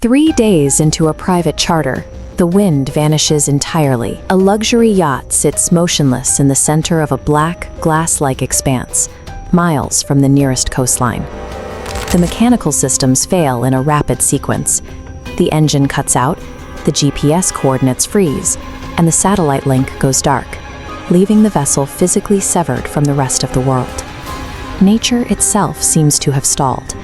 3 days into a private charter, the wind vanishes entirely. A luxury yacht sits motionless in the center of a black, glass-like expanse, miles from the nearest coastline. The mechanical systems fail in a rapid sequence. The engine cuts out, the GPS coordinates freeze, and the satellite link goes dark, leaving the vessel physically severed from the rest of the world. Nature itself seems to have stalled.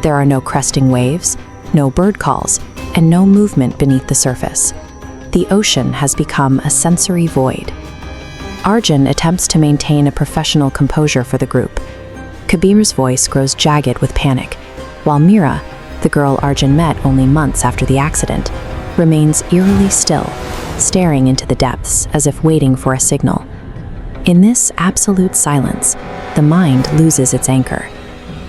There are no cresting waves, no bird calls, and no movement beneath the surface. The ocean has become a sensory void. Arjun attempts to maintain a professional composure for the group. Kabir's voice grows jagged with panic, while Mira, the girl Arjun met only months after the accident, remains eerily still, staring into the depths as if waiting for a signal. In this absolute silence, the mind loses its anchor.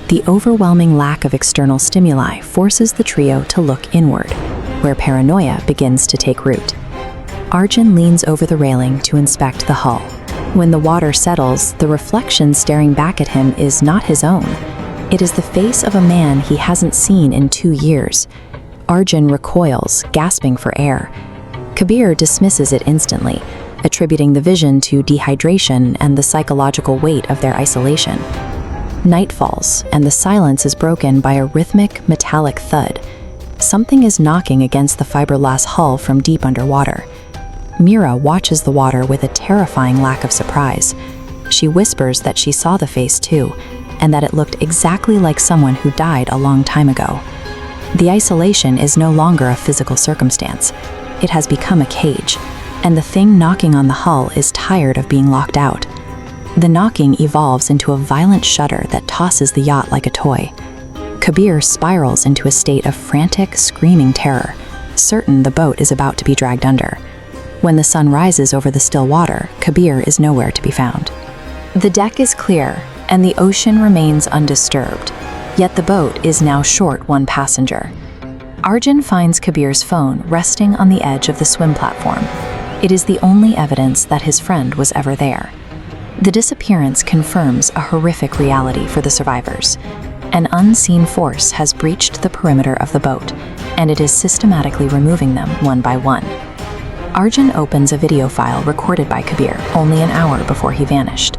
The overwhelming lack of external stimuli forces the trio to look inward, where paranoia begins to take root. Arjun leans over the railing to inspect the hull. When the water settles, the reflection staring back at him is not his own. It is the face of a man he hasn't seen in 2 years. Arjun recoils, gasping for air. Kabir dismisses it instantly, attributing the vision to dehydration and the psychological weight of their isolation. Night falls, and the silence is broken by a rhythmic, metallic thud. Something is knocking against the fiberglass hull from deep underwater. Mira watches the water with a terrifying lack of surprise. She whispers that she saw the face too, and that it looked exactly like someone who died a long time ago. The isolation is no longer a physical circumstance. It has become a cage, and the thing knocking on the hull is tired of being locked out. The knocking evolves into a violent shudder that tosses the yacht like a toy. Kabir spirals into a state of frantic, screaming terror, certain the boat is about to be dragged under. When the sun rises over the still water, Kabir is nowhere to be found. The deck is clear, and the ocean remains undisturbed, yet the boat is now short one passenger. Arjun finds Kabir's phone resting on the edge of the swim platform. It is the only evidence that his friend was ever there. The disappearance confirms a horrific reality for the survivors. An unseen force has breached the perimeter of the boat, and it is systematically removing them one by one. Arjun opens a video file recorded by Kabir only an hour before he vanished.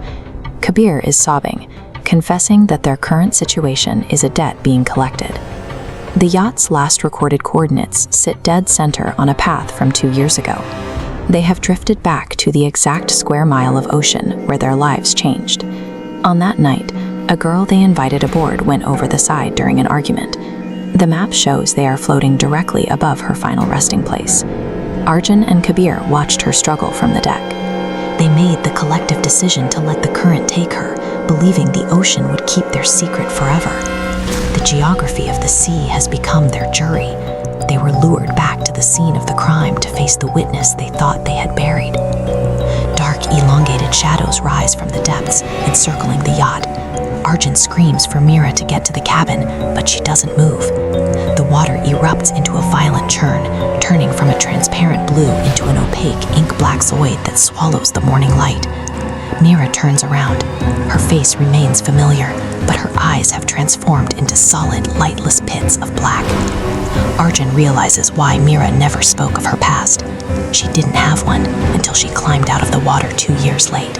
Kabir is sobbing, confessing that their current situation is a debt being collected. The yacht's last recorded coordinates sit dead center on a path from 2 years ago. They have drifted back to the exact square mile of ocean where their lives changed. On that night, a girl they invited aboard went over the side during an argument. The map shows they are floating directly above her final resting place. Arjun and Kabir watched her struggle from the deck. They made the collective decision to let the current take her, believing the ocean would keep their secret forever. The geography of the sea has become their jury. They were lured back to the scene of the crime to face the witness they thought they had buried. Dark, elongated shadows rise from the depths, encircling the yacht. Arjun screams for Mira to get to the cabin, but she doesn't move. The water erupts into a violent churn, turning from a transparent blue into an opaque, ink-black void that swallows the morning light. Mira turns around. Her face remains familiar, but her eyes have transformed into solid, lightless pits of black. Arjun realizes why Mira never spoke of her past. She didn't have one until she climbed out of the water 2 years late.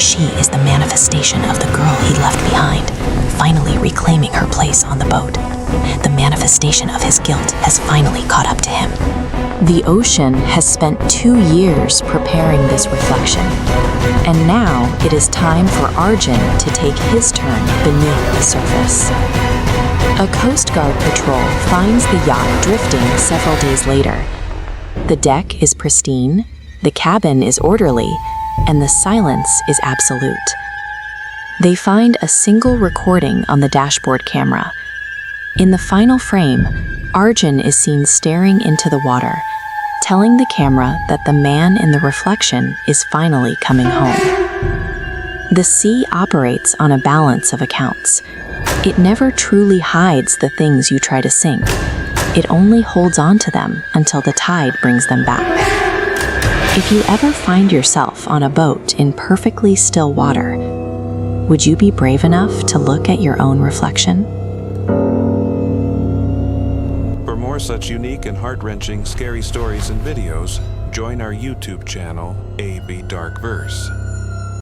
She is the manifestation of the girl he left behind, finally reclaiming her place on the boat. The manifestation of his guilt has finally caught up to him. The ocean has spent 2 years preparing this reflection, and now it is time for Arjun to take his turn beneath the surface. A Coast Guard patrol finds the yacht drifting several days later. The deck is pristine, the cabin is orderly, and the silence is absolute. They find a single recording on the dashboard camera. In the final frame, Arjun is seen staring into the water, telling the camera that the man in the reflection is finally coming home. The sea operates on a balance of accounts. It never truly hides the things you try to sink. It only holds on to them until the tide brings them back. If you ever find yourself on a boat in perfectly still water, would you be brave enough to look at your own reflection? For more more such unique and heart-wrenching scary stories and videos, join our YouTube channel, AVDarkverse.